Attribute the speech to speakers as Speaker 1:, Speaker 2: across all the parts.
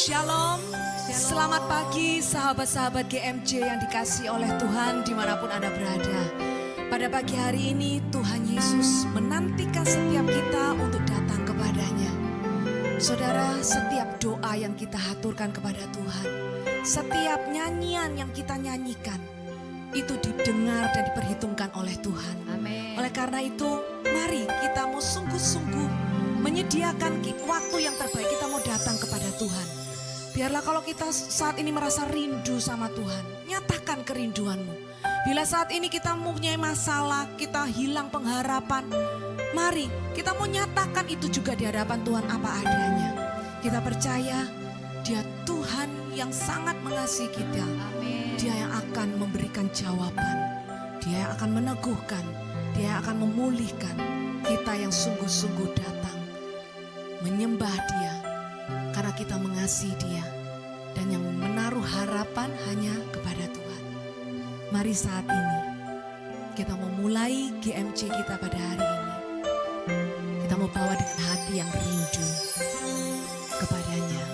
Speaker 1: Shalom. Selamat pagi sahabat-sahabat GMJ yang dikasihi oleh Tuhan dimanapun Anda berada. Pada pagi hari ini Tuhan Yesus menantikan setiap kita untuk datang kepadanya. Saudara, setiap doa yang kita haturkan kepada Tuhan, setiap nyanyian yang kita nyanyikan, itu didengar dan diperhitungkan oleh Tuhan.
Speaker 2: Amin.
Speaker 1: Oleh karena itu, mari kita mau sungguh-sungguh menyediakan waktu yang terbaik, kita mau datang kepada Tuhan. Biarlah kalau kita saat ini merasa rindu sama Tuhan, nyatakan kerinduanmu. Bila saat ini kita mempunyai masalah, kita hilang pengharapan, mari kita mau nyatakan itu juga di hadapan Tuhan apa adanya. Kita percaya Dia Tuhan yang sangat mengasihi kita.
Speaker 2: Amin.
Speaker 1: Dia yang akan memberikan jawaban, Dia yang akan meneguhkan, Dia yang akan memulihkan kita yang sungguh-sungguh datang menyembah Dia karena kita mengasihi Dia dan yang menaruh harapan hanya kepada Tuhan. Mari saat ini kita mau mulai GMJ kita pada hari ini. Kita mau bawa dengan hati yang rindu kepadanya.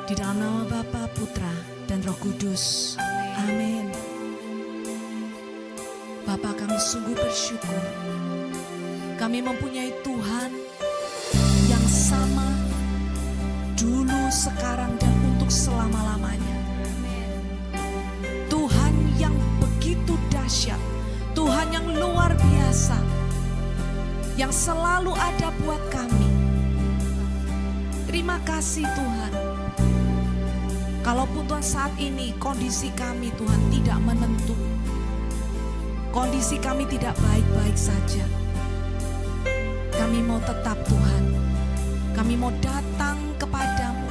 Speaker 1: Di dalam nama Bapa, Putra, dan Roh Kudus. Amin. Bapa, kami sungguh bersyukur. Kami mempunyai Tuhan yang sama dulu, sekarang, dan untuk selama-lamanya. Tuhan yang begitu dahsyat, Tuhan yang luar biasa, yang selalu ada buat kami. Terima kasih Tuhan. Kalaupun Tuhan saat ini kondisi kami Tuhan tidak menentu, kondisi kami tidak baik-baik saja, kami mau tetap Tuhan, kami mau datang kepadamu,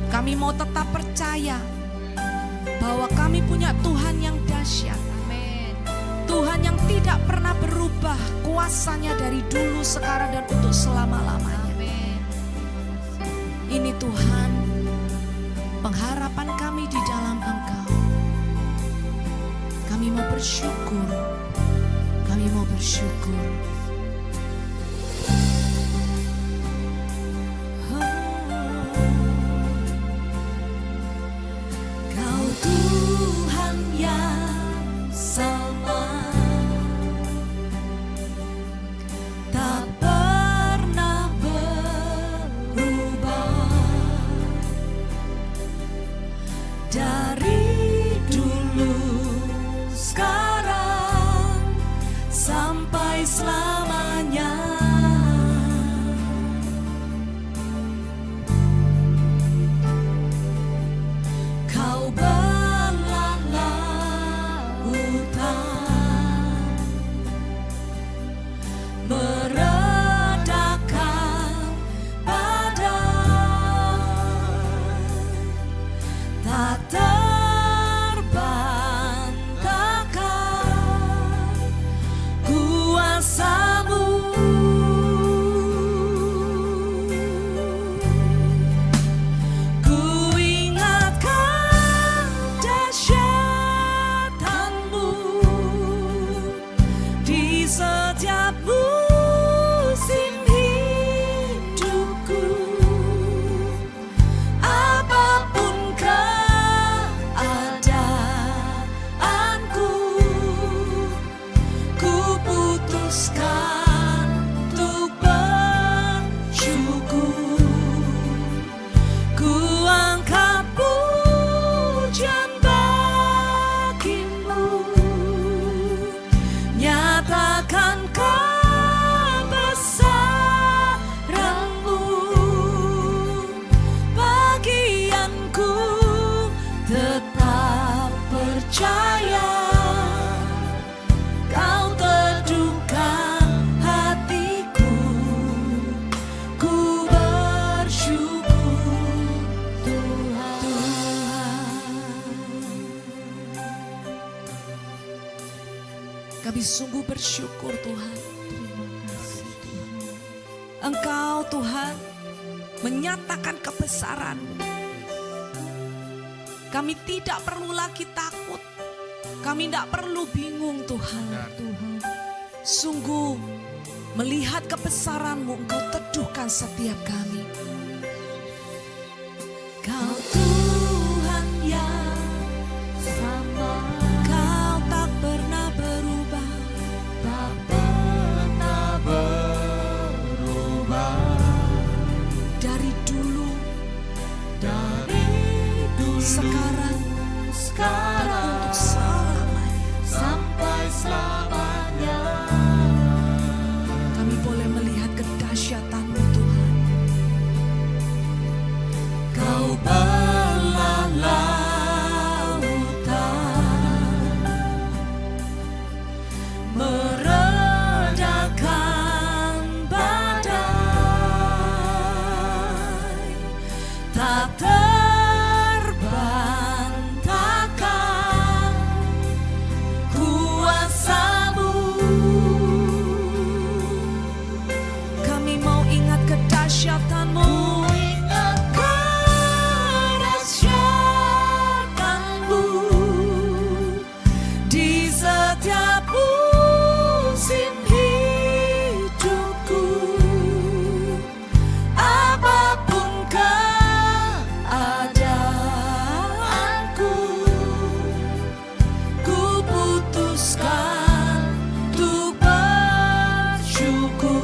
Speaker 1: kami mau tetap percaya bahwa kami punya Tuhan yang dahsyat.
Speaker 2: Amin.
Speaker 1: Tuhan yang tidak pernah berubah, kuasanya dari dulu, sekarang, dan untuk selama-lamanya.
Speaker 2: Amin.
Speaker 1: Ini Tuhan, pengharapan kami di dalam Engkau. Kami mau bersyukur, kami mau bersyukur. Kau Tuhan yang sama, tak pernah berubah. Dari dulu, sekarang, sampai selamanya. Kau belah lautan, meredakan badai, tak terbantahkan kuasa-Mu. Ku ingatkan dahsyat-Mu di setiap musim hidupku. Apapun keadaanku, ku putuskan untuk bersyukur. Ku angkat pujian bagi-Mu, nyatakan kebesaran-Mu. Bagianku tetap percaya, Kau teduhkan hatiku. Ku bersyukur Tuhan. Kami sungguh bersyukur Tuhan. Engkau Tuhan menyatakan kebesaran-Mu. Kami tidak perlu lagi takut. Kami tidak perlu bingung Tuhan. Sungguh melihat kebesaran-Mu, Engkau teduhkan setiap kami. putuskan untuk bersyukur.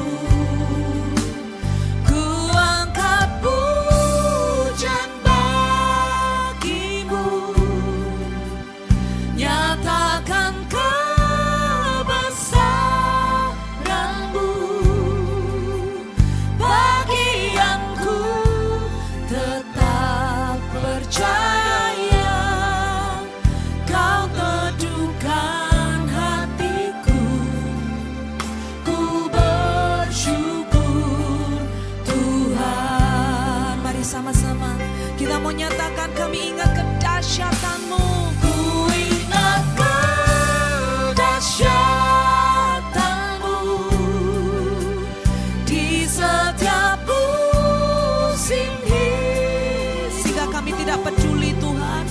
Speaker 1: Ku angkat pujian bagimu, nyatakan kebesaranmu. Bagianku tetap percaya, kau teduhkan hatiku. Ku bersyukur Tuhan. Mari sama-sama kita mau nyatakan, kami ingat kedahsyatan-Mu. Ku ingat kedahsyatan-Mu di setiap musim hidup. Sehingga kami tidak peduli Tuhan,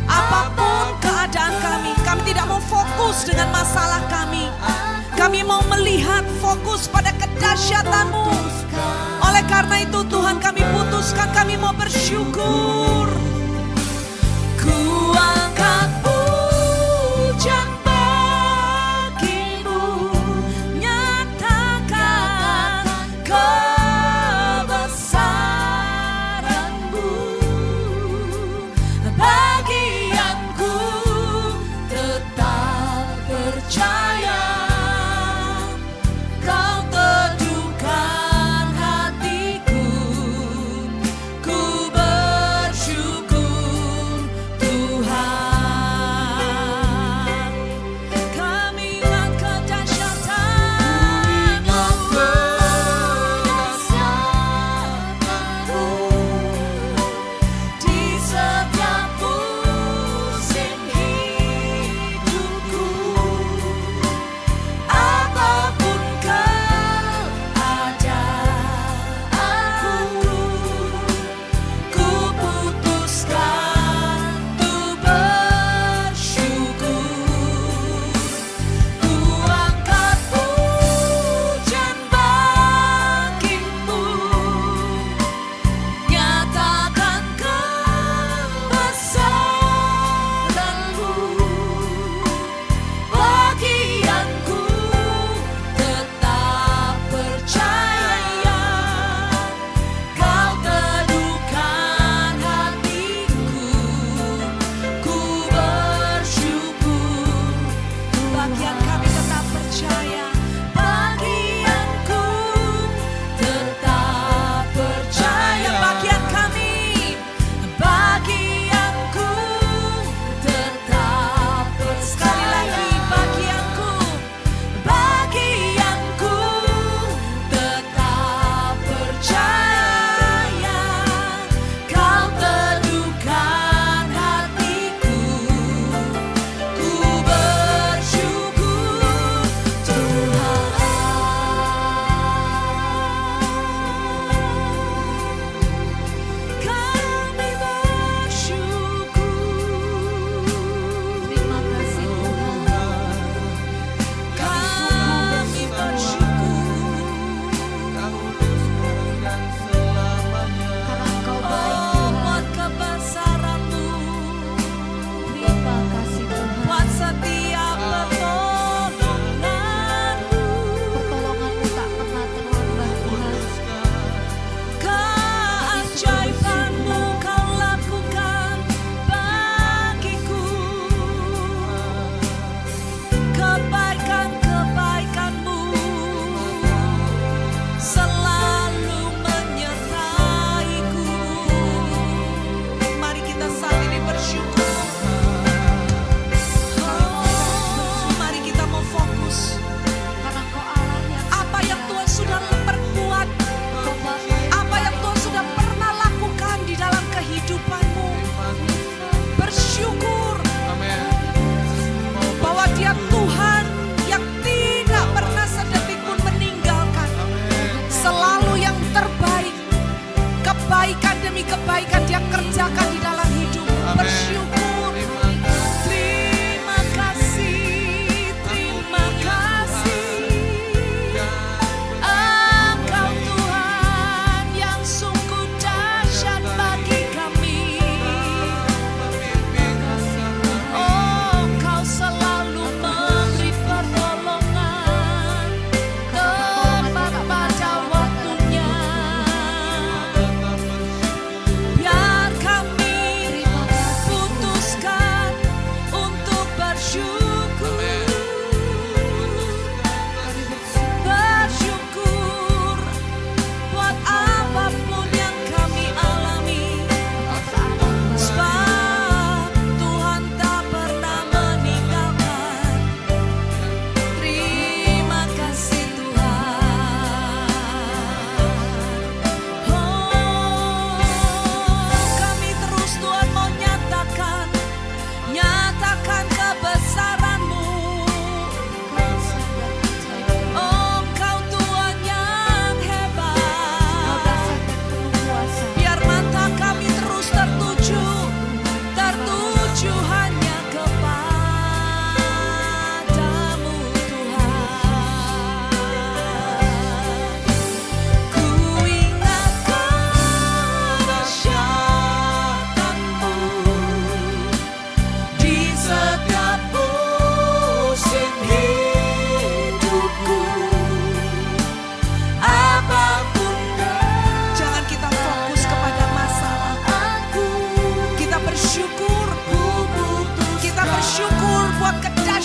Speaker 1: apapun keadaan kami tidak mau fokus dengan masalah kami. Kami mau melihat fokus pada kedahsyatan-Mu. Oleh karena itu Tuhan, kami putuskan kami mau bersyukur. Ku angkat pujian bagimu, nyatakan kebesaranmu. Bagianku tetap percaya, kau teduhkan hatiku. Ku bersyukur Tuhan. Kami ingat kedahsyatan-Mu di setiap musim hidupku.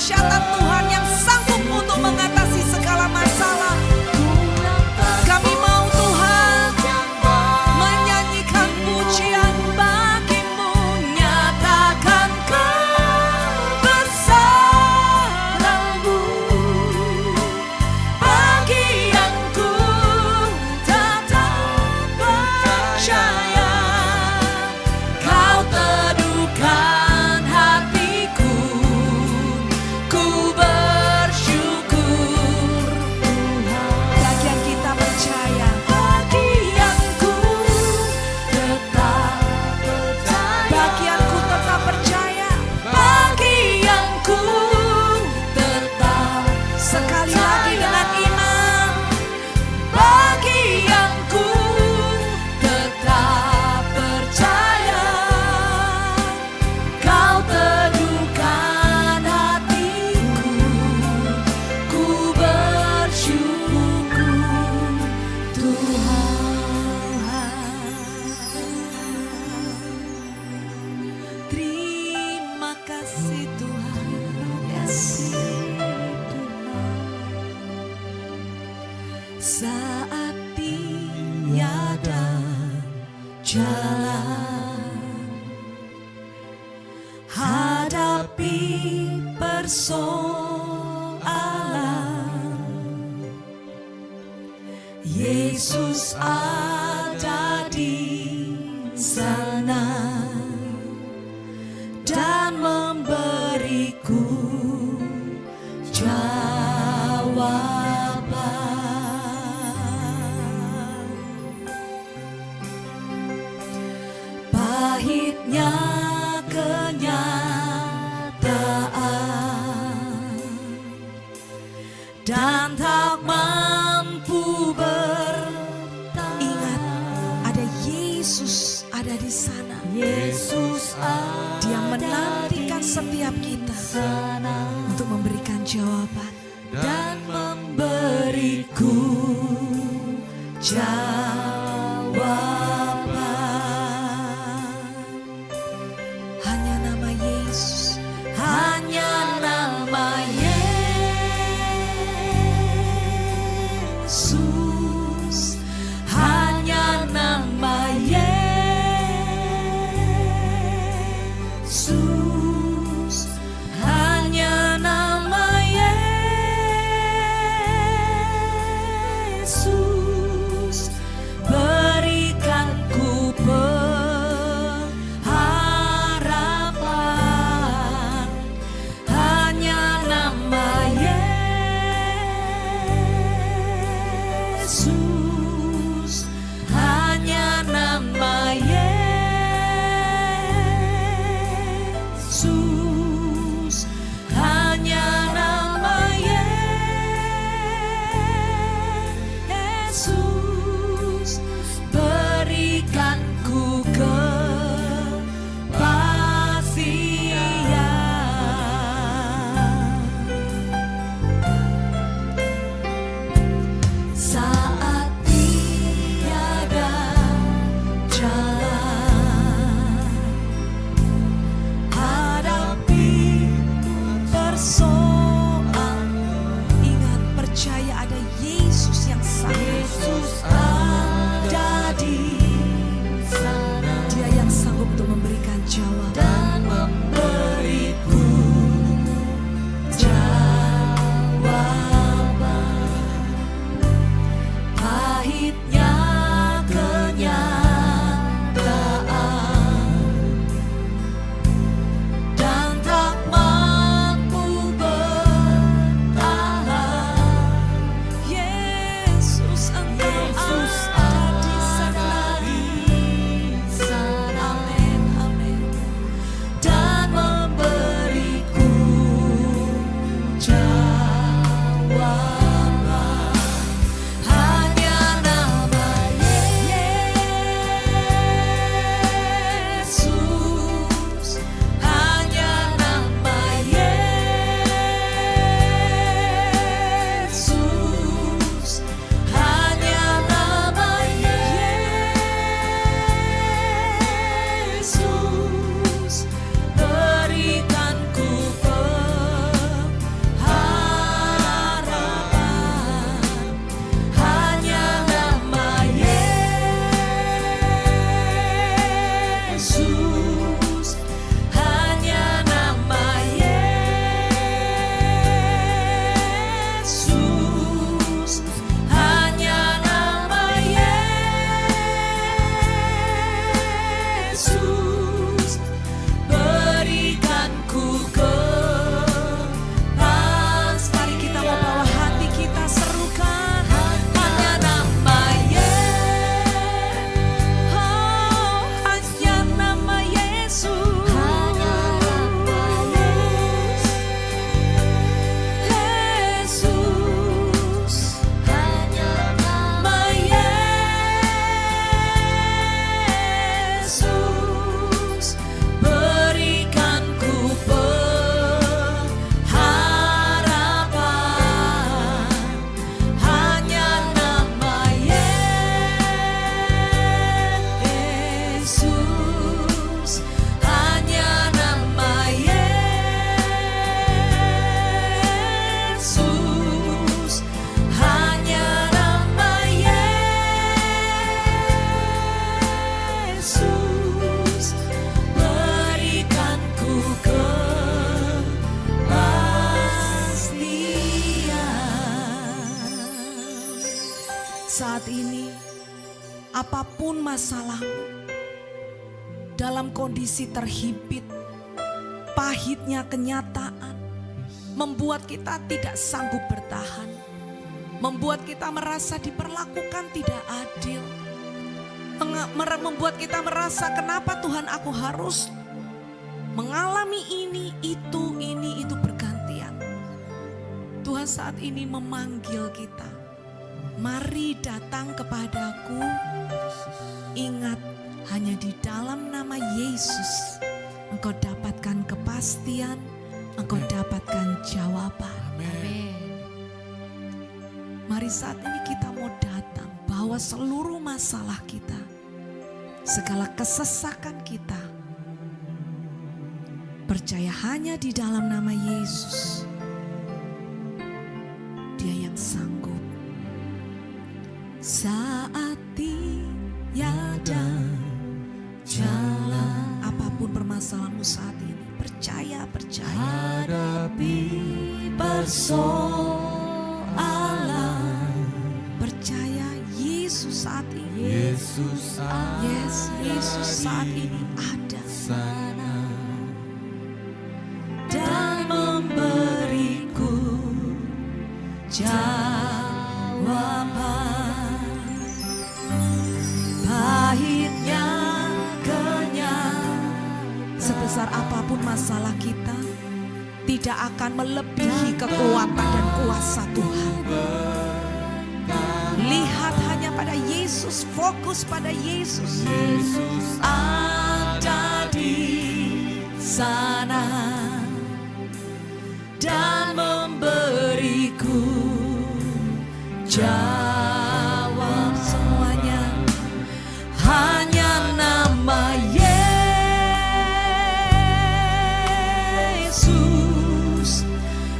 Speaker 1: dahsyatan Tuhan yang sanggup untuk mengatasi segala masalah. Kami mau Tuhan menyanyikan pujian bagi-Mu, nyatakan kebesaran-Mu. Bagi yang ku tetap percaya, Kau teduhkan hatiku, ku bersyukur. Bagian kita percaya, bagi yang ku tetap percaya, bagianku tetap percaya, bagi yang ku tetap, sekali lagi dengan iman, bagi yang ku tetap percaya, Kau teduhkan hatiku, ku bersyukur Tuhan. Terima kasih Tuhan. Yes. Saat tiada jalan, hadapi persoalan, Yesus ada di sana dan memberiku jawaban. Pahitnya kenyataan dan tak mampu bertahan. Ingat, ada Yesus ada di sana. Yesus Dia menantikan setiap kita untuk memberikan jawaban dan memberiku jawaban. Hanya nama Yesus, hanya nama Yesus, hanya nama Yesus, hanya nama Yesus, berikan ku pengharapan. Hanya nama Yesus, hanya nama Yesus, hanya nama Yesus, berikan ku kepastian. Saat tiada jalan, hadapi persoalan, ingat, percaya ada Yesus yang sanggup. Yesus ada di sana, Dia yang sanggup untuk memberikan jawaban dan memberiku jawaban. Pahitnya kenyataan dan tak mampu bertahan. saat ini, apapun masalahmu, dalam kondisi terhimpit, pahitnya kenyataan, membuat kita tidak sanggup bertahan, membuat kita merasa diperlakukan tidak adil, membuat kita merasa kenapa Tuhan aku harus mengalami ini itu bergantian. Tuhan saat ini memanggil kita, mari datang kepadaku, ingat hanya di dalam nama Yesus engkau dapatkan kepastian, engkau dapatkan jawaban.
Speaker 2: Amin.
Speaker 1: Mari saat ini kita mau datang, bawa seluruh masalah kita, segala kesesakan kita, percaya hanya di dalam nama Yesus. Dia yang sanggup. Saat tiada jalan, apapun permasalahanmu saat ini, percaya.
Speaker 2: Hadapi persoalan,
Speaker 1: Percaya Yesus saat ini.
Speaker 2: Yesus
Speaker 1: Yesus saat ini ada
Speaker 2: sana
Speaker 1: dan memberiku jawaban. Pahitnya kenyang, sebesar apapun masalah kita, tidak akan melebihi kekuatan dan kuasa Tuhan. Lihat hanya pada Yesus, fokus pada Yesus.
Speaker 2: Yesus
Speaker 1: Ada di sana dan memberiku jawab semuanya. Hanya nama Yesus,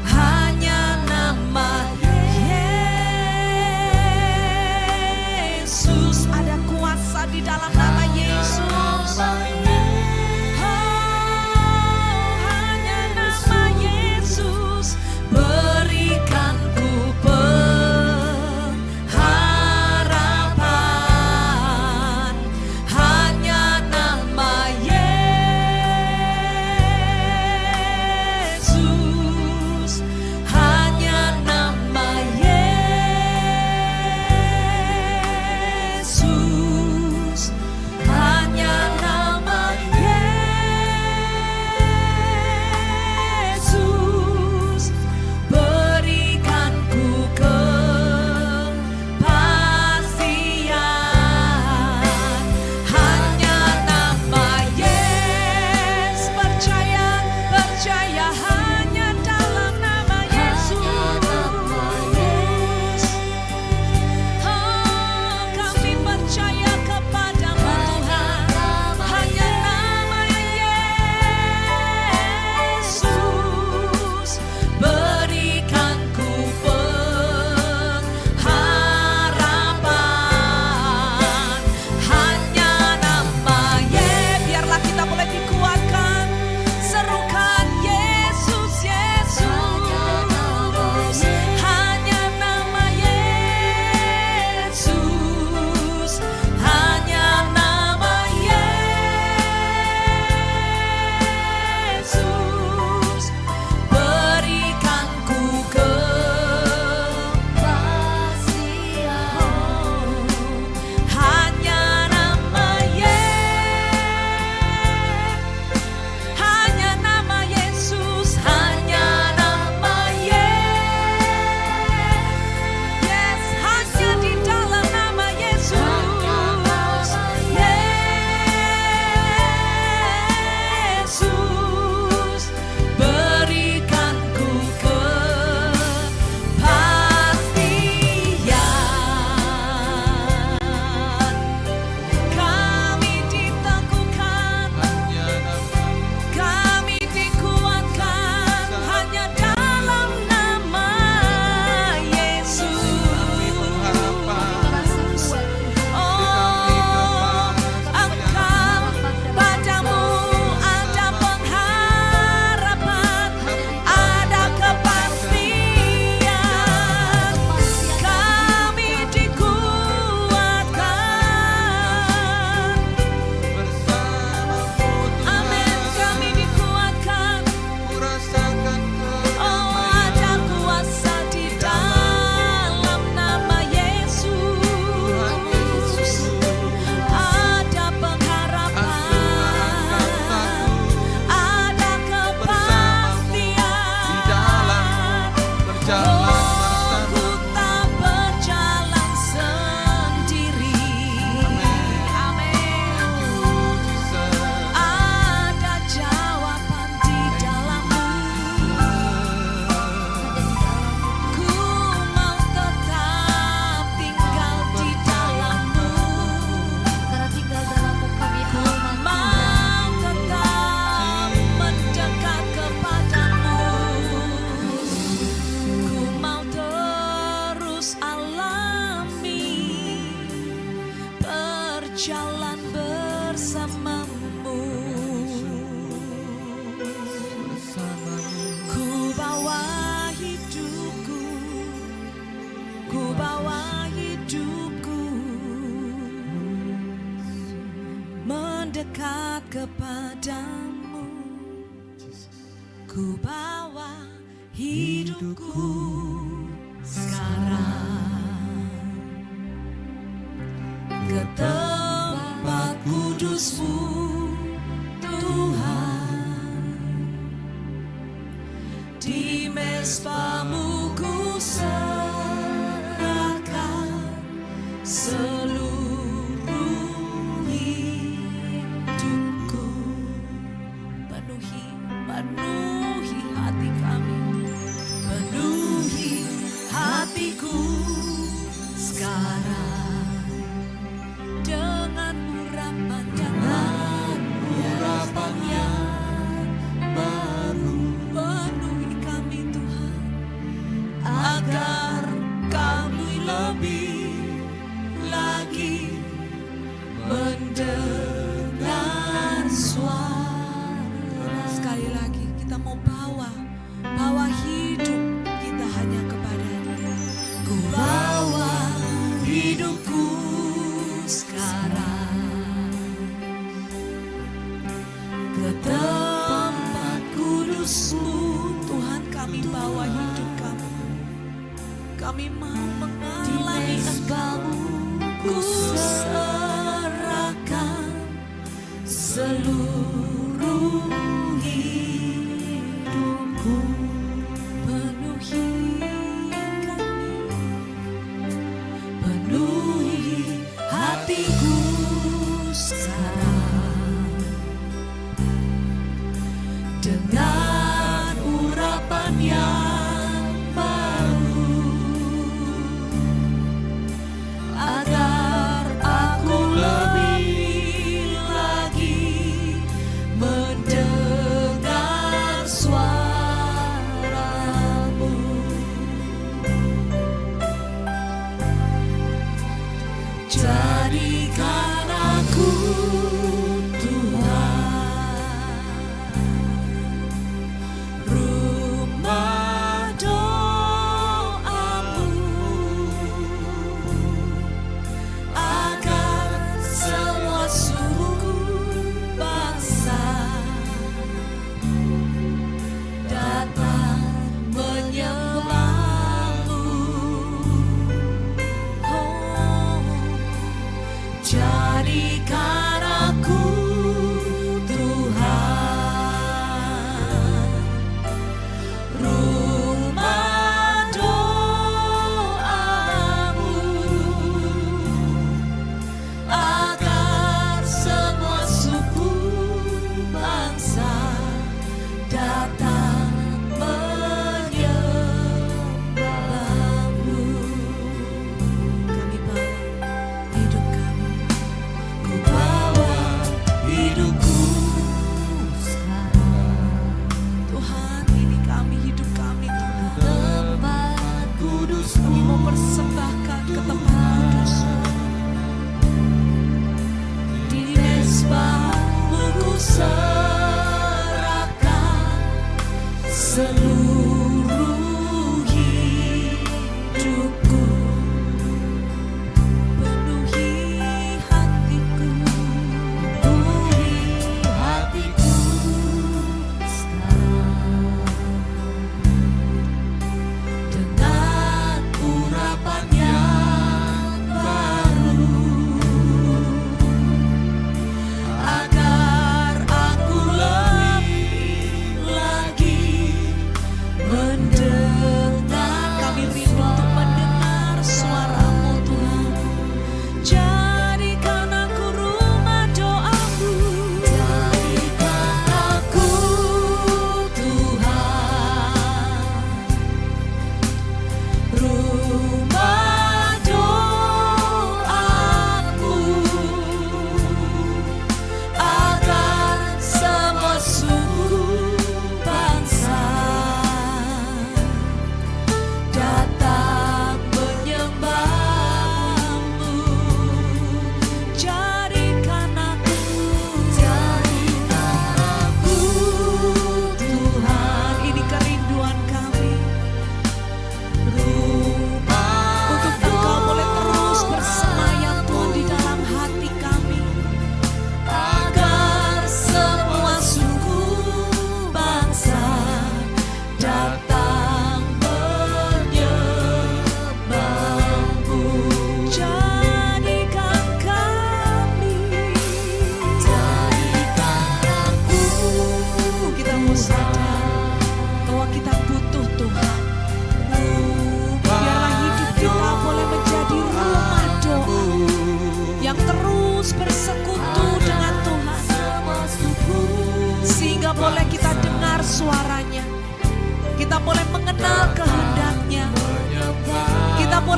Speaker 1: hanya nama Yesus, ada kuasa di dalam nama Yesus. Hanya nama Yesus berikan ku dekat kepadamu. Ku bawa hidupku sekarang ke tempat kudus-Mu, Tuhan. Di mezbamu ku serahkan seluruh hidupku. Penuhi hati kami, penuhi hatiku sekarang dengan urapan yang baru. Penuhi kami Tuhan, agar kami lebih lagi mendengar suara. Sekali lagi kita mau bawa hidup kita hanya kepada Dia. Ku bawa hidupku sekarang ke tempat kudus-Mu, Tuhan. Kami bawa hidup kami. Kami mau mengalami Engkau. Ku serahkan seluruh hidupku. Penuhi kami, penuhi hatiku sekarang dengan urapan yang baru, agar aku lebih lagi mendengar suara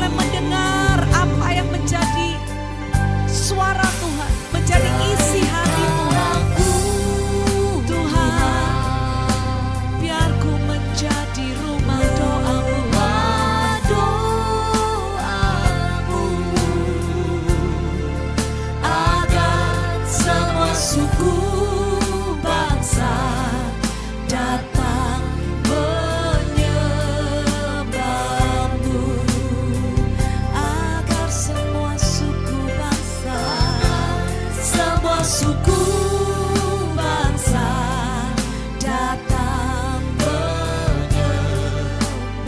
Speaker 1: boleh mendengar apa yang menjadi suara Tuhan, menjadi isi hati Tuhan. Tuhan, biar ku menjadi rumah doamu,
Speaker 2: agar semua suku bangsa datang menyembahmu, agar semua suku bangsa datang menyembahmu,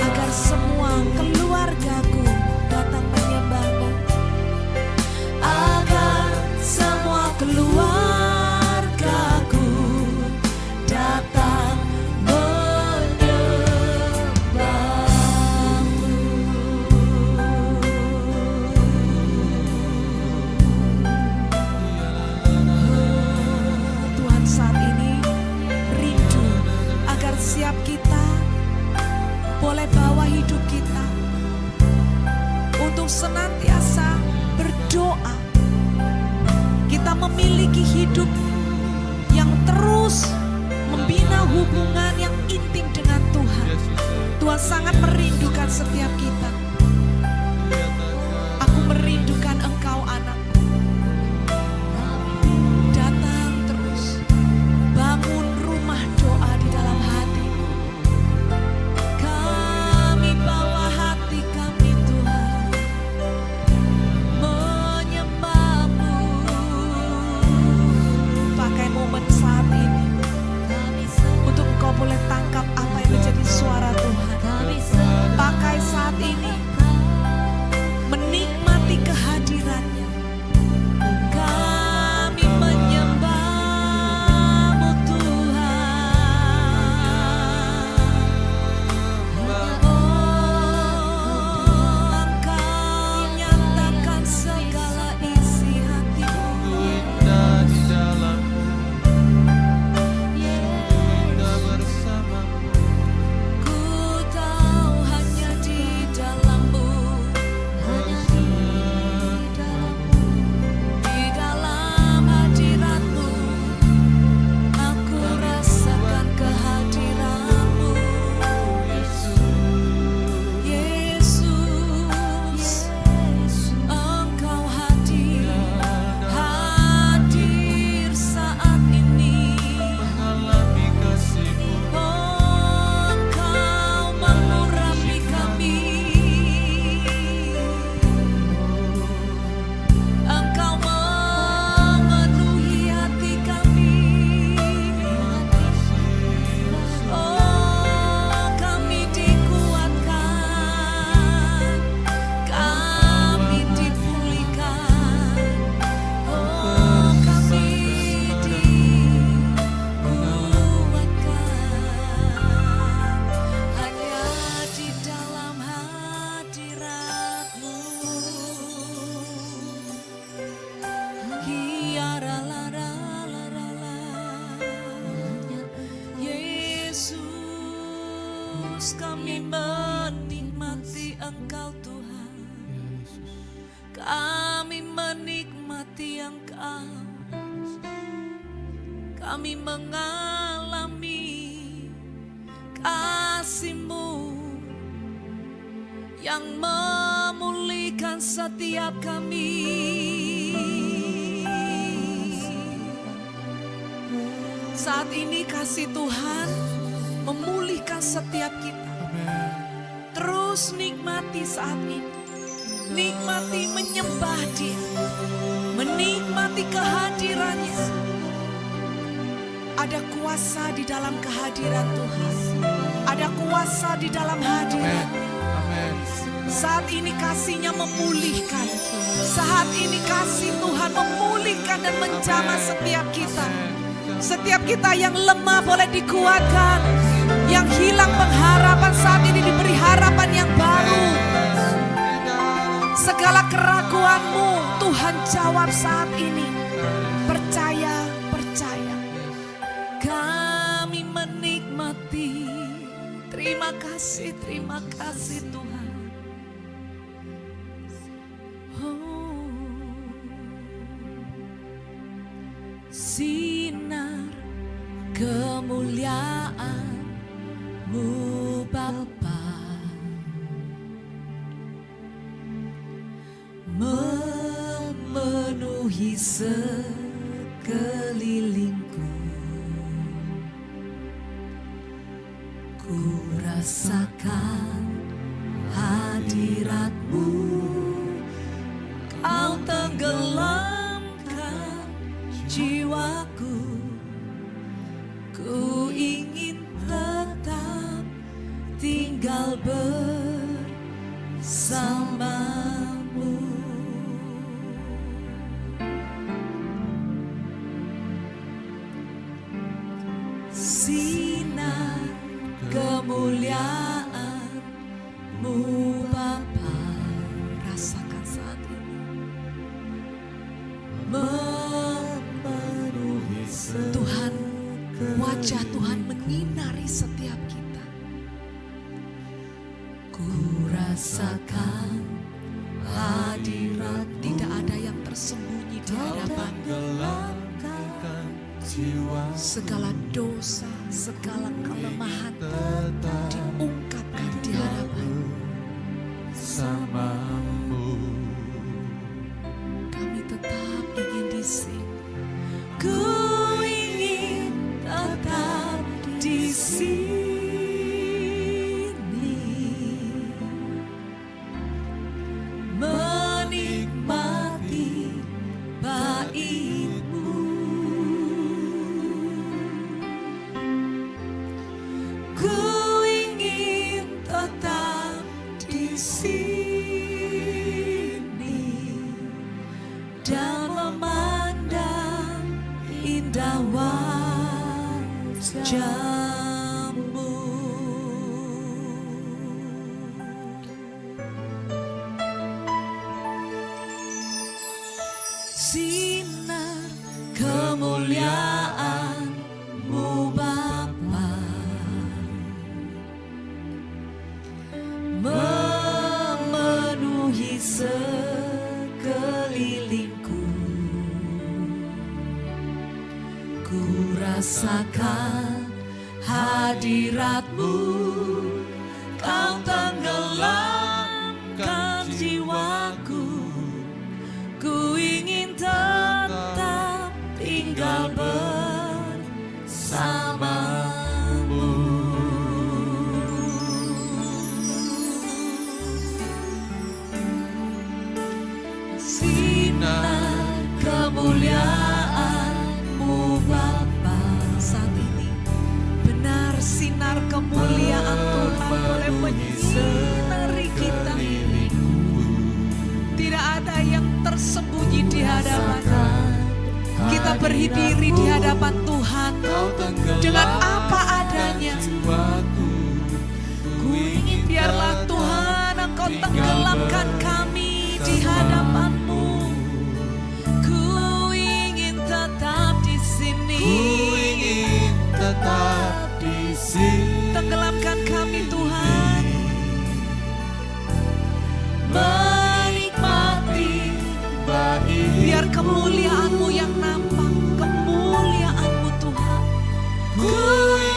Speaker 1: agar semua keluargaku datang menyembahmu,
Speaker 2: agar semua keluargaku datang
Speaker 1: Tuhan saat ini rindu agar siap kita boleh bawa hidup kita untuk senantiasa berdoa. Kita memiliki hidup yang terus membina hubungan yang intim dengan Tuhan. Tuhan sangat merindukan setiap kita. Aku merindukan Engkau anakku. Datang terus, bangun rumah doa di dalam hati. Kami bawa hati kami Tuhan, menyembahmu. Pakai momen saat ini untuk Engkau boleh tangkap apa yang menjadi suara Tuhan. Pakai saat ini menikmati kehadirannya. Kami menyembahmu Tuhan. Engkau nyatakan segala isi hatimu. Ku tahu hanya di dalammu, di dalam hadiratmu, aku rasakan kehadiranmu. Yesus, Engkau hadir saat ini. Engkau mengurapi kami, Engkau memenuhi hati kami. Oh, kami dikuatkan, kami dipulihkan. Oh, kami dikuatkan hanya di dalam hadirat-Mu. Hiaralarararara. Yesus, kami menikmati Engkau Tuhan. Kami menikmati Engkau. Kami mengalami kasih-Mu yang memulihkan setiap kami. Saat ini kasih Tuhan memulihkan setiap kita. Terus nikmati saat ini. Nikmati menyembah Dia. Menikmati kehadirannya. Ada kuasa di dalam kehadiran Tuhan. Ada kuasa di dalam hadirat. Saat ini kasih-Nya memulihkan. Saat ini kasih Tuhan memulihkan dan menjamah setiap kita. Setiap kita yang lemah boleh dikuatkan. Yang hilang pengharapan saat ini diberi harapan yang baru. Segala keraguanmu Tuhan jawab saat ini. Percaya, percaya. Kami menikmati. Terima kasih Tuhan.
Speaker 2: memenuhi sekelilingku. Ku rasakan hadirat-Mu, Kau tenggelamkan jiwaku. Ku ingin tetap tinggal bersama-Mu. Sinar kemuliaan-Mu Bapa, rasakan saat ini memenuhi
Speaker 1: Tuhan, wajah Tuhan menyinari setiap kita.
Speaker 2: Ku rasakan hadirat,
Speaker 1: Tidak ada yang tersembunyi di hadapan. Segala dosa, segala kelemahan diungkapkan di hadapan. Kami tetap ingin di sini.
Speaker 2: ku ingin tetap di sini, menikmati bait-Mu. Ku ingin tetap di sini dan memandang indah wajah-Mu. Sinar kemuliaan-Mu Bapa, memenuhi sekelilingku. Ku rasakan hadirat-Mu, Kau tenggelamkan jiwaku. Ku ingin tetap tinggal bersama-Mu. Sinar kemuliaan-Mu Bapa,
Speaker 1: Saat ini benar sinar kemuliaan Tuhan boleh menyinari kita. Tidak ada yang tersembunyi di hadapan. Kita berdiri di hadapan Tuhan dengan apa adanya.
Speaker 2: ku ingin
Speaker 1: Biarlah Tuhan Engkau tenggelamkan kami di hadapan-Mu.
Speaker 2: Ku ingin tetap di sini,
Speaker 1: Tenggelamkan kami Tuhan.
Speaker 2: menikmati bait-Mu.
Speaker 1: Biar kemuliaan-Mu yang nampak, kemuliaan-Mu Tuhan.
Speaker 2: Ku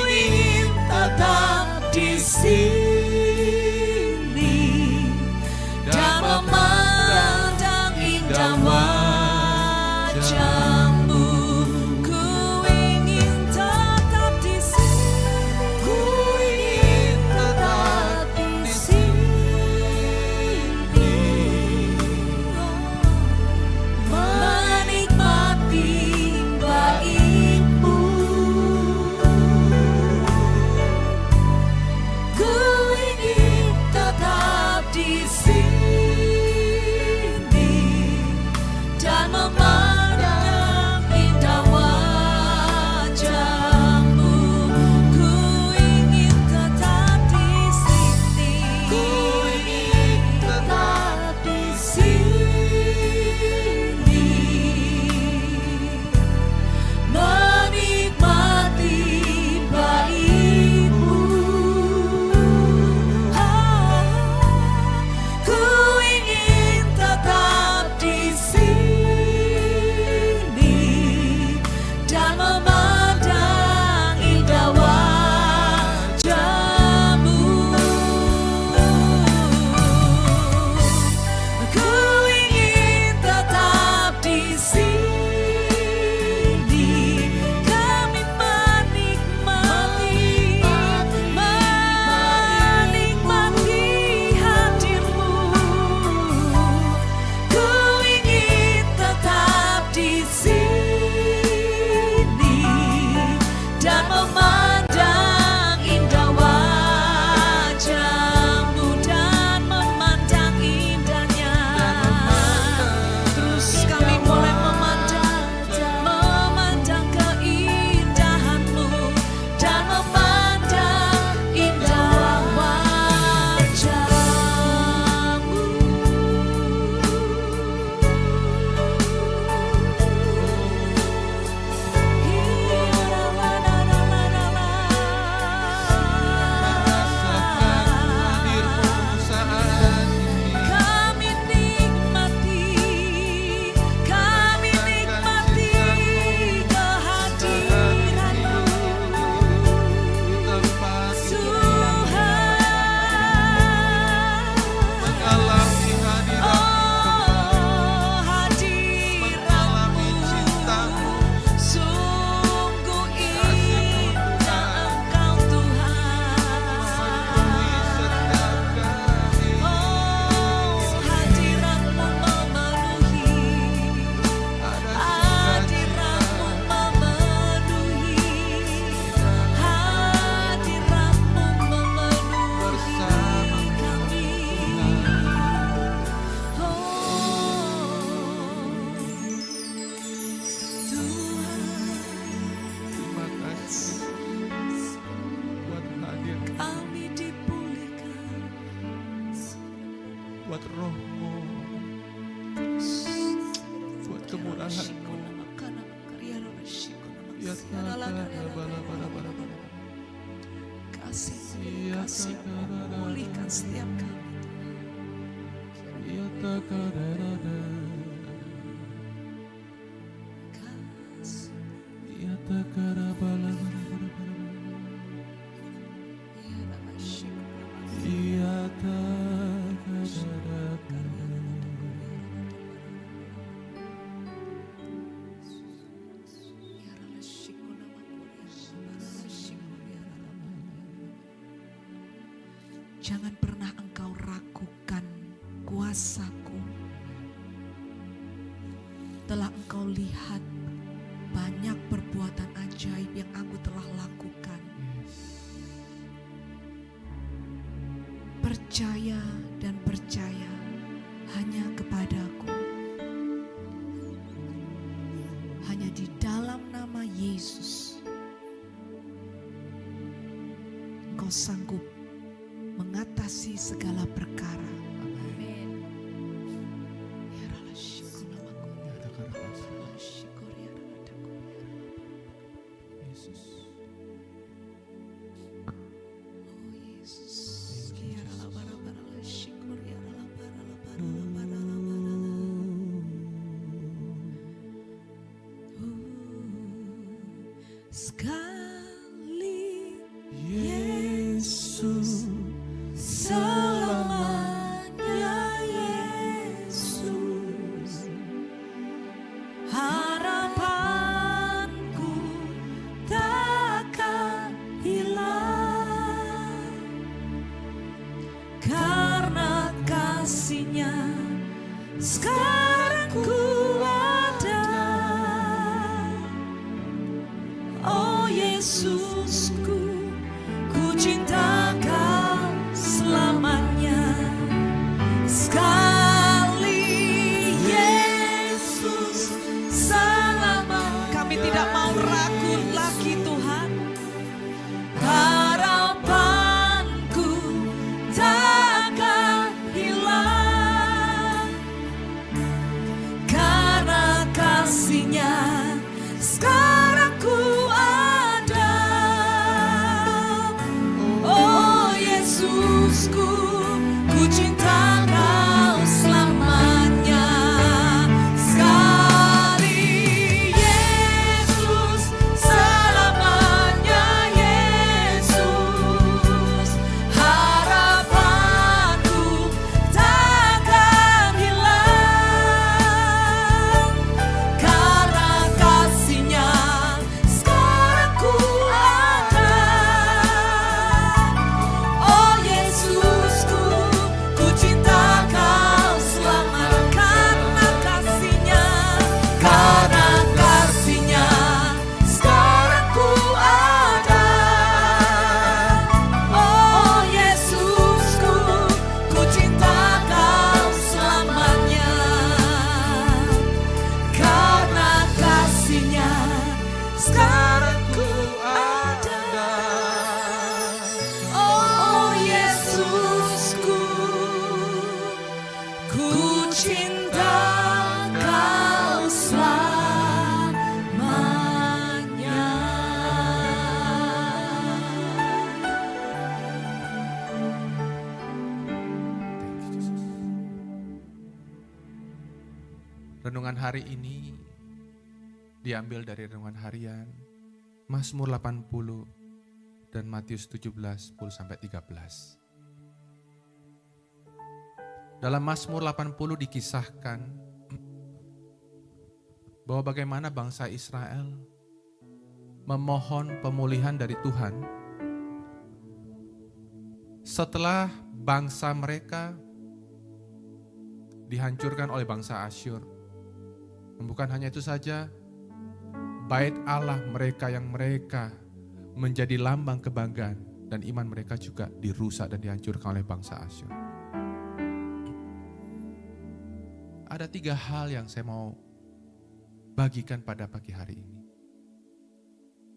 Speaker 2: ingin tetap di sini dan memandang indah wajah-Mu. Ku ingin tetap di sini, ku ingin tetap di sini, menikmati
Speaker 3: buat roh-Mu, buat kemurahan-Mu. Ya
Speaker 1: Kasih-Mu memulihkan setiap kami. Jangan pernah engkau ragukan kuasa-Ku. Telah engkau lihat banyak perbuatan ajaib yang Aku telah lakukan. Percaya dan percaya hanya kepadaku. Hanya di dalam nama Yesus engkau sanggup mengatasi segala perkara. Amin. Ya Allah, syukur namaku. Syukur ya Allah.
Speaker 3: Yesus.
Speaker 1: Oh Yesus. Ya Allah, bara-bara syukur ya Allah, bara-bara. Sekali
Speaker 3: Yesus.
Speaker 1: selamanya Yesus, harapanku takkan hilang karena kasih-Nya sekarang ku ada. Oh Yesusku, ku cinta Kau selamanya. Sekali Yesus selama, kami tidak mau ragu lagi Tuhan. Harapanku takkan hilang karena kasih-Nya sekarang ku ada. Oh Yesusku, ku cinta Kau selamanya. Sekali Yesus selamanya Yesus, harapanku takkan hilang karena kasih-Nya sekarang ku ada. Oh Yesusku, ku cinta Kau selamanya karena kasih-Nya sekarang ku ada. Oh Yesusku, ku cinta Kau selamanya karena kasih-Nya sekarang ku ada. Oh Yesusku, ku cinta Kau selamanya.
Speaker 3: Renungan hari ini diambil dari renungan harian Mazmur 80 dan Matius 17, 10-13. Dalam Mazmur 80 dikisahkan bahwa bagaimana bangsa Israel memohon pemulihan dari Tuhan setelah bangsa mereka dihancurkan oleh bangsa Asyur. Bukan hanya itu saja, bait Allah mereka yang mereka menjadi lambang kebanggaan dan iman mereka juga dirusak dan dihancurkan oleh bangsa Asyur. Ada 3 hal yang saya mau bagikan pada pagi hari ini.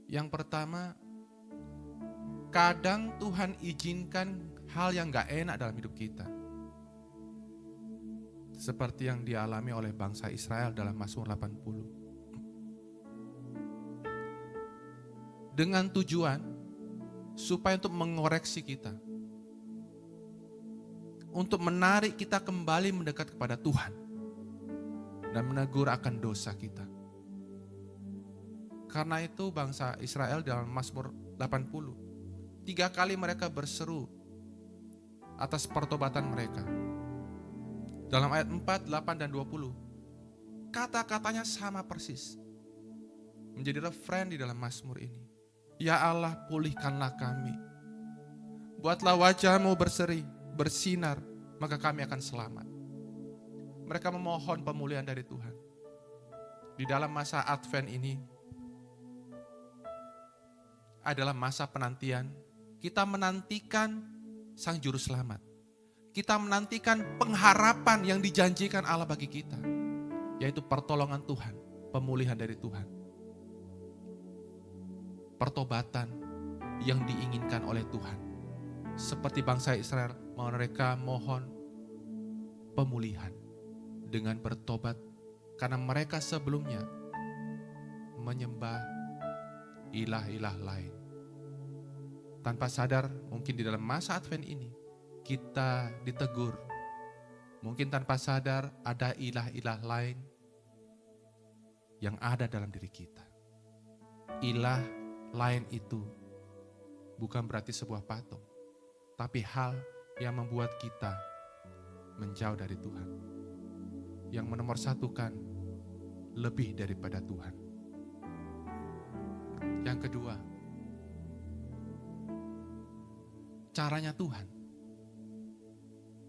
Speaker 3: Yang pertama, kadang Tuhan izinkan hal yang gak enak dalam hidup kita. seperti yang dialami oleh bangsa Israel dalam Mazmur 80. Dengan tujuan supaya untuk mengoreksi kita, untuk menarik kita kembali mendekat kepada Tuhan dan menegur akan dosa kita. Karena itu bangsa Israel dalam Mazmur 80, 3 kali mereka berseru atas pertobatan mereka. Dalam ayat 4, 8, dan 20, kata-katanya sama persis. Menjadi referen di dalam Mazmur ini. Ya Allah, pulihkanlah kami. Buatlah wajah-Mu berseri, bersinar, maka kami akan selamat. Mereka memohon pemulihan dari Tuhan. Di dalam masa Advent ini adalah masa penantian. Kita menantikan Sang Juru Selamat. Kita menantikan pengharapan yang dijanjikan Allah bagi kita, yaitu pertolongan Tuhan, pemulihan dari Tuhan. Pertobatan yang diinginkan oleh Tuhan. Seperti bangsa Israel, mereka mohon pemulihan dengan bertobat karena mereka sebelumnya menyembah ilah-ilah lain. Tanpa sadar, mungkin di dalam masa Advent ini kita ditegur. Mungkin tanpa sadar ada ilah-ilah lain yang ada dalam diri kita. Ilah lain itu bukan berarti sebuah patung, tapi hal yang membuat kita menjauh dari Tuhan, yang menomorsatukan lebih daripada Tuhan. Yang kedua, caranya Tuhan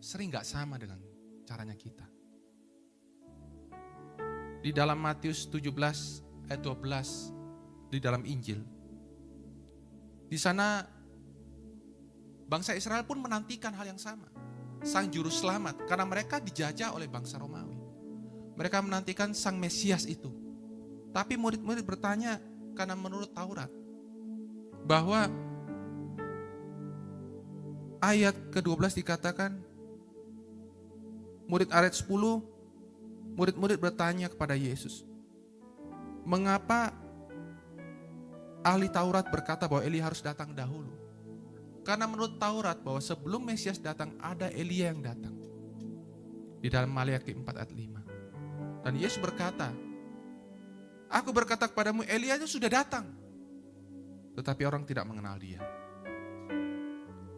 Speaker 3: sering gak sama dengan caranya kita. Di dalam Matius 17 ayat 12 di dalam Injil, di sana bangsa Israel pun menantikan hal yang sama, Sang Juru Selamat, karena mereka dijajah oleh bangsa Romawi. Mereka menantikan Sang Mesias itu. Tapi murid-murid bertanya, karena menurut Taurat, bahwa ayat ke-12 dikatakan, ayat 10, murid-murid bertanya kepada Yesus, mengapa ahli Taurat berkata bahwa Elia harus datang dahulu? Karena menurut Taurat bahwa sebelum Mesias datang ada Elia yang datang. Di dalam Maliaki 4 ayat 5. Dan Yesus berkata, aku berkata kepadamu, Elia itu sudah datang, tetapi orang tidak mengenal dia.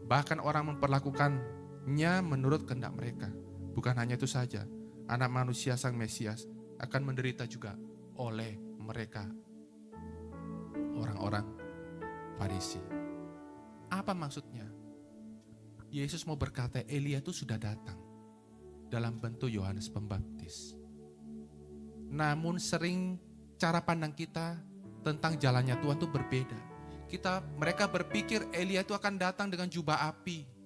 Speaker 3: Bahkan orang memperlakukannya menurut kehendak mereka. Bukan hanya itu saja, anak manusia Sang Mesias akan menderita juga oleh mereka, orang-orang Farisi. Apa maksudnya? Yesus mau berkata Elia itu sudah datang dalam bentuk Yohanes Pembaptis. Namun sering cara pandang kita tentang jalannya Tuhan itu berbeda. Mereka berpikir Elia itu akan datang dengan jubah api.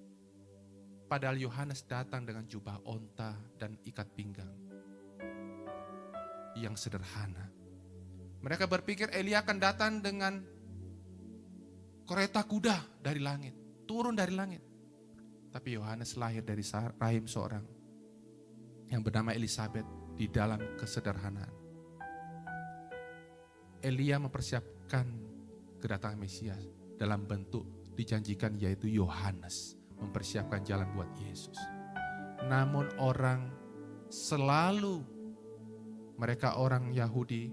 Speaker 3: Padahal Yohanes datang dengan jubah onta dan ikat pinggang yang sederhana. Mereka berpikir Elia akan datang dengan kereta kuda dari langit, turun dari langit. Tapi Yohanes lahir dari rahim seorang yang bernama Elisabet di dalam kesederhanaan. Elia mempersiapkan kedatangan Mesias dalam bentuk dijanjikan, yaitu Yohanes mempersiapkan jalan buat Yesus. Namun mereka orang Yahudi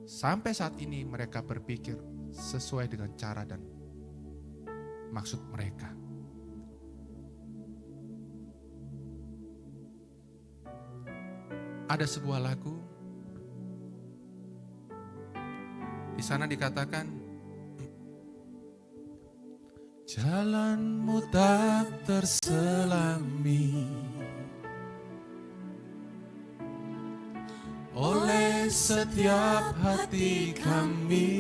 Speaker 3: sampai saat ini mereka berpikir sesuai dengan cara dan maksud mereka. Ada sebuah lagu, di sana dikatakan, jalanmu tak terselami oleh setiap hati kami,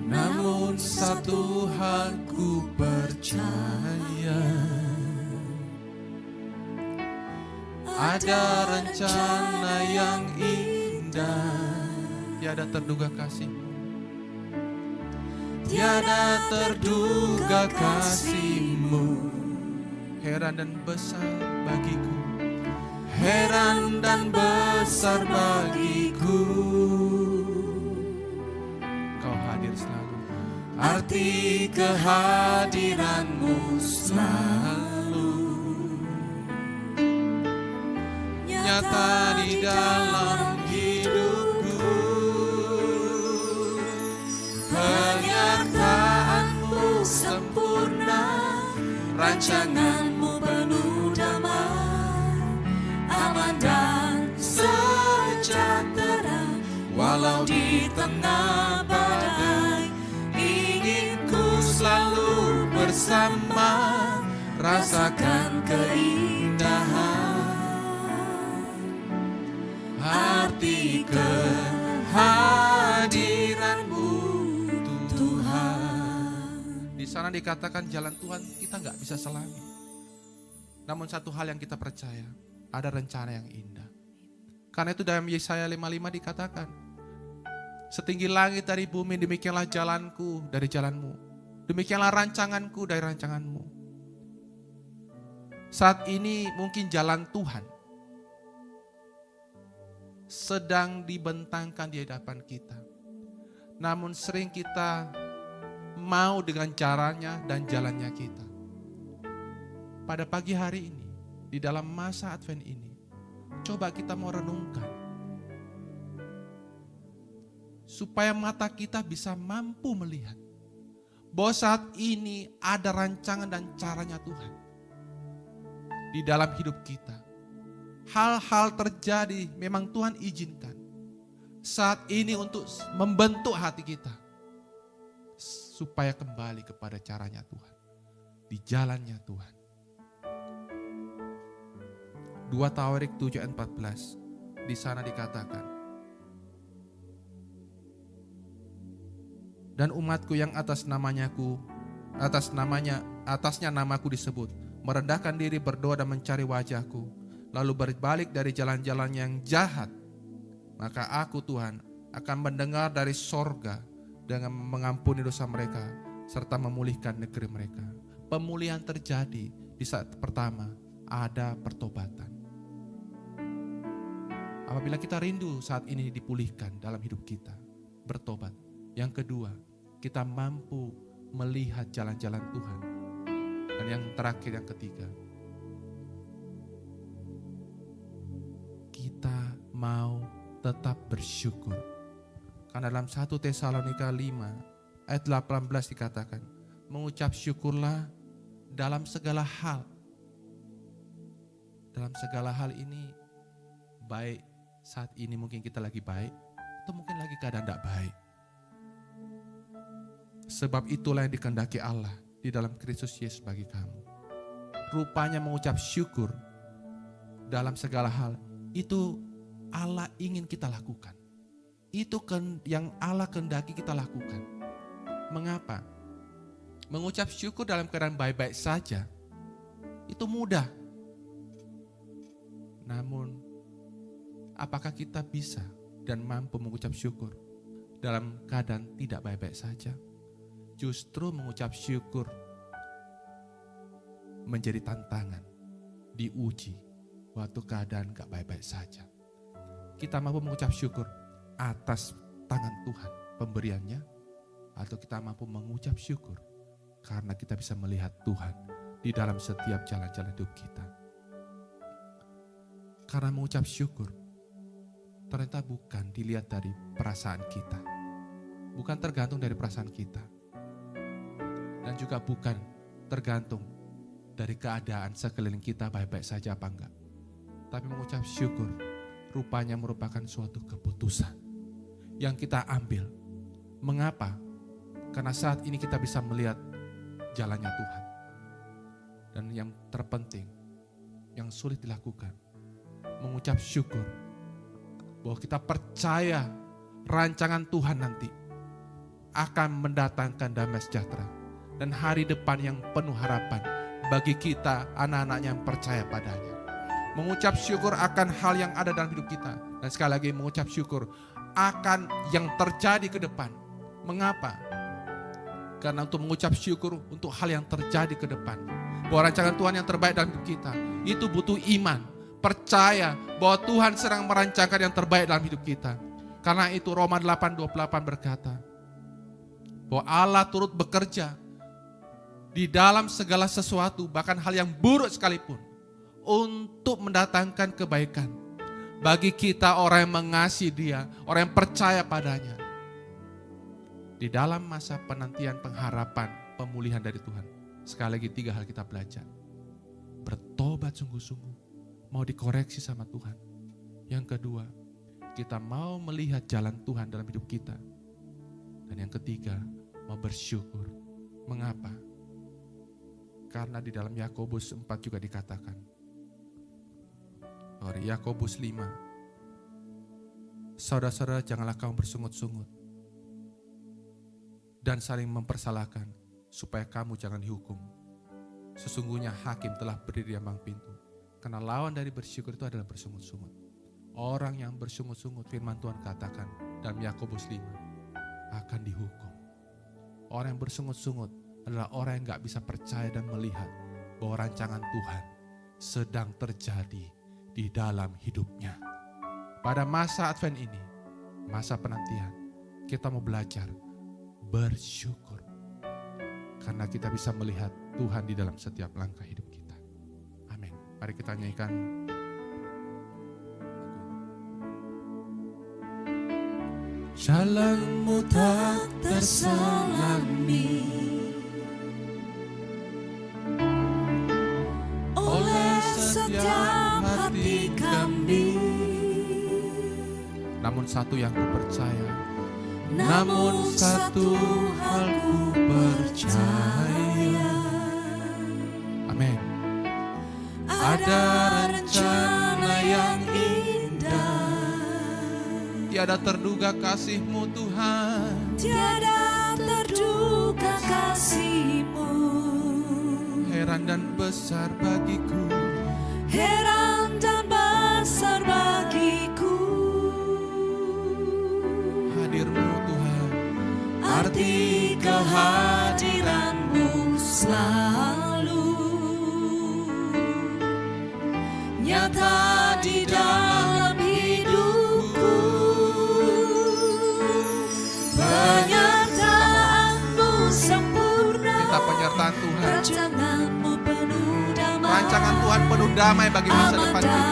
Speaker 3: namun satu hal ku percaya, ada rencana yang indah, tiada terduga kasih. Tiada terduga kasih-Mu heran dan besar bagiku.
Speaker 2: heran dan besar bagiku.
Speaker 3: Kau hadir selalu,
Speaker 2: Arti kehadiranmu selalu nyata di dalam hidupku. Penyertaanmu sempurna, rancanganmu penuh damai, aman dan sejahtera. Walau di tengah badai, ingin ku selalu bersama, rasakan keindahan arti kehadiranmu Tuhan.
Speaker 3: di sana dikatakan jalan Tuhan kita nggak bisa selami. Namun satu hal yang kita percaya, ada rencana yang indah. Karena itu dalam Yesaya 55 dikatakan, setinggi langit dari bumi, demikianlah jalanku dari jalanmu. Demikianlah rancanganku dari rancanganmu. Saat ini mungkin jalan Tuhan sedang dibentangkan di hadapan kita. Namun sering kita mau dengan caranya dan jalannya kita. Pada pagi hari ini, di dalam masa Advent ini, coba kita mau renungkan. Supaya mata kita bisa mampu melihat bahwa saat ini ada rancangan dan caranya Tuhan di dalam hidup kita. Hal-hal terjadi memang Tuhan izinkan saat ini untuk membentuk hati kita supaya kembali kepada caranya Tuhan, di jalannya Tuhan. 2 Tawarik 7:14 di sana dikatakan, dan umatku yang atasnya namaku disebut, merendahkan diri, berdoa dan mencari wajahku, lalu berbalik dari jalan-jalan yang jahat, maka aku Tuhan akan mendengar dari sorga dengan mengampuni dosa mereka serta memulihkan negeri mereka. Pemulihan terjadi di saat pertama ada pertobatan. Apabila kita rindu saat ini dipulihkan dalam hidup kita, bertobat. Yang kedua, kita mampu melihat jalan-jalan Tuhan. Dan yang terakhir, yang ketiga, kita mau tetap bersyukur. Karena dalam 1 Tesalonika 5 ayat 18 dikatakan, mengucap syukurlah dalam segala hal. Dalam segala hal ini, baik saat ini mungkin kita lagi baik, atau mungkin lagi keadaan tidak baik. Sebab itulah yang dikehendaki Allah di dalam Kristus Yesus bagi kamu. Rupanya mengucap syukur dalam segala hal, itu Allah ingin kita lakukan. Itu yang Allah kehendaki kita lakukan. Mengapa? Mengucap syukur dalam keadaan baik-baik saja, itu mudah. Namun, apakah kita bisa dan mampu mengucap syukur dalam keadaan tidak baik-baik saja? Justru mengucap syukur menjadi tantangan, diuji waktu keadaan gak baik-baik saja. Kita mampu mengucap syukur atas tangan Tuhan pemberiannya, atau kita mampu mengucap syukur karena kita bisa melihat Tuhan di dalam setiap jalan-jalan hidup kita. Karena mengucap syukur ternyata bukan dilihat dari perasaan kita, bukan tergantung dari perasaan kita, dan juga bukan tergantung dari keadaan sekeliling kita baik-baik saja apa enggak. Tapi mengucap syukur rupanya merupakan suatu keputusan yang kita ambil. Mengapa? Karena saat ini kita bisa melihat jalannya Tuhan. Dan yang terpenting, yang sulit dilakukan, mengucap syukur bahwa kita percaya rancangan Tuhan nanti akan mendatangkan damai sejahtera dan hari depan yang penuh harapan bagi kita, anak-anaknya yang percaya padanya. Mengucap syukur akan hal yang ada dalam hidup kita. Dan sekali lagi mengucap syukur akan yang terjadi ke depan. Mengapa? Karena untuk mengucap syukur untuk hal yang terjadi ke depan, bahwa rancangan Tuhan yang terbaik dalam hidup kita. Itu butuh iman, percaya bahwa Tuhan sedang merancangkan yang terbaik dalam hidup kita. Karena itu Roma 8:28 berkata, bahwa Allah turut bekerja di dalam segala sesuatu, bahkan hal yang buruk sekalipun, untuk mendatangkan kebaikan bagi kita orang yang mengasihi Dia, orang yang percaya padanya. Di dalam masa penantian pengharapan pemulihan dari Tuhan, sekali lagi 3 hal kita belajar. Bertobat sungguh-sungguh, mau dikoreksi sama Tuhan. Yang kedua, kita mau melihat jalan Tuhan dalam hidup kita. Dan yang ketiga, mau bersyukur. Mengapa? Karena di dalam Yakobus 4 juga dikatakan, Yakobus 5, saudara-saudara janganlah kamu bersungut-sungut dan saling mempersalahkan, supaya kamu jangan dihukum. Sesungguhnya hakim telah berdiri di ambang pintu. Karena lawan dari bersyukur itu adalah bersungut-sungut. Orang yang bersungut-sungut, firman Tuhan katakan dalam Yakobus 5, akan dihukum. Orang yang bersungut-sungut adalah orang yang gak bisa percaya dan melihat bahwa rancangan Tuhan sedang terjadi di dalam hidupnya. Pada masa Advent ini, masa penantian, kita mau belajar bersyukur. Karena kita bisa melihat Tuhan di dalam setiap langkah hidup kita. Amin. Mari kita nyanyikan.
Speaker 2: Jalanmu tak terselami oleh setiap hati kami.
Speaker 3: Namun satu yang ku percaya,
Speaker 2: Namun satu hal ku percaya,
Speaker 3: amin.
Speaker 2: ada rencana yang indah.
Speaker 3: Tiada terduga kasih-Mu Tuhan,
Speaker 2: Tiada terduga kasih-Mu,
Speaker 3: heran dan besar bagiku.
Speaker 2: heran dan besar bagiku.
Speaker 3: Hadir-Mu Tuhan,
Speaker 2: Arti kehadiran-Mu selalu nyata di dalam hidupku. Penyertaan-Mu sempurna,
Speaker 3: minta penyertaan Tuhan.
Speaker 2: rancangan-Mu penuh damai.
Speaker 3: Rancangan Tuhan penuh damai bagi masa depan kita.
Speaker 2: Aman dan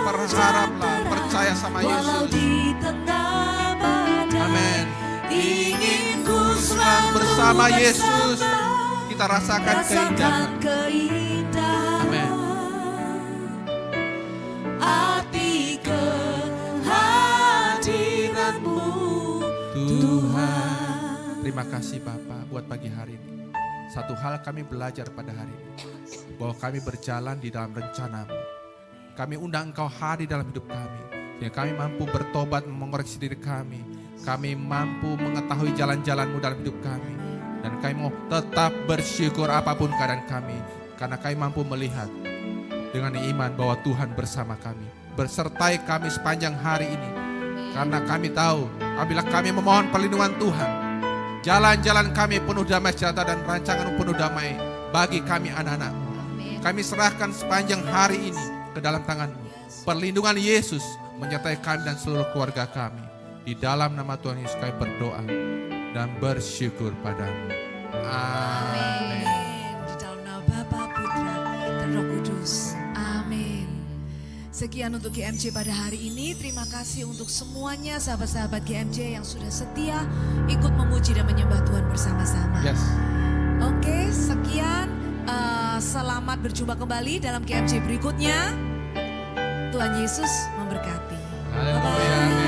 Speaker 3: Berharaplah, percaya sama
Speaker 2: walau
Speaker 3: Yesus.
Speaker 2: di tengah badai.
Speaker 3: Amin.
Speaker 2: Ingin ku selalu
Speaker 3: Bersama Yesus kita rasakan keindahan.
Speaker 2: keindahan.
Speaker 3: Amin.
Speaker 2: Arti kehadiran-Mu Tuhan.
Speaker 3: Terima kasih Bapa buat pagi hari ini. Satu hal kami belajar pada hari ini, bahwa kami berjalan di dalam rencana-Mu. Kami undang Engkau hadir dalam hidup kami, sehingga kami mampu bertobat, mengoreksi diri kami. Kami mampu mengetahui jalan-jalan-Mu dalam hidup kami. Dan kami mau tetap bersyukur apapun keadaan kami, karena kami mampu melihat dengan iman bahwa Tuhan bersama kami, bersertai kami sepanjang hari ini. Karena kami tahu, apabila kami memohon perlindungan Tuhan, jalan-jalan kami penuh damai sejahtera dan rancangan penuh damai bagi kami anak-anak-Mu. Kami serahkan sepanjang hari ini ke dalam tangan-Mu. Perlindungan Yesus menyertai kami dan seluruh keluarga kami. Di dalam nama Tuhan Yesus kami berdoa dan bersyukur padamu. Amin.
Speaker 1: Di dalam nama Bapa, Putra, dan Roh Kudus. Amin. Sekian untuk GMJ pada hari ini. Terima kasih untuk semuanya sahabat-sahabat GMJ yang sudah setia ikut memuji dan menyembah Tuhan bersama-sama.
Speaker 3: Yes.
Speaker 1: Oke, sekian. Selamat berjumpa kembali dalam GMJ berikutnya. Tuhan Yesus memberkati.
Speaker 3: Haleluya.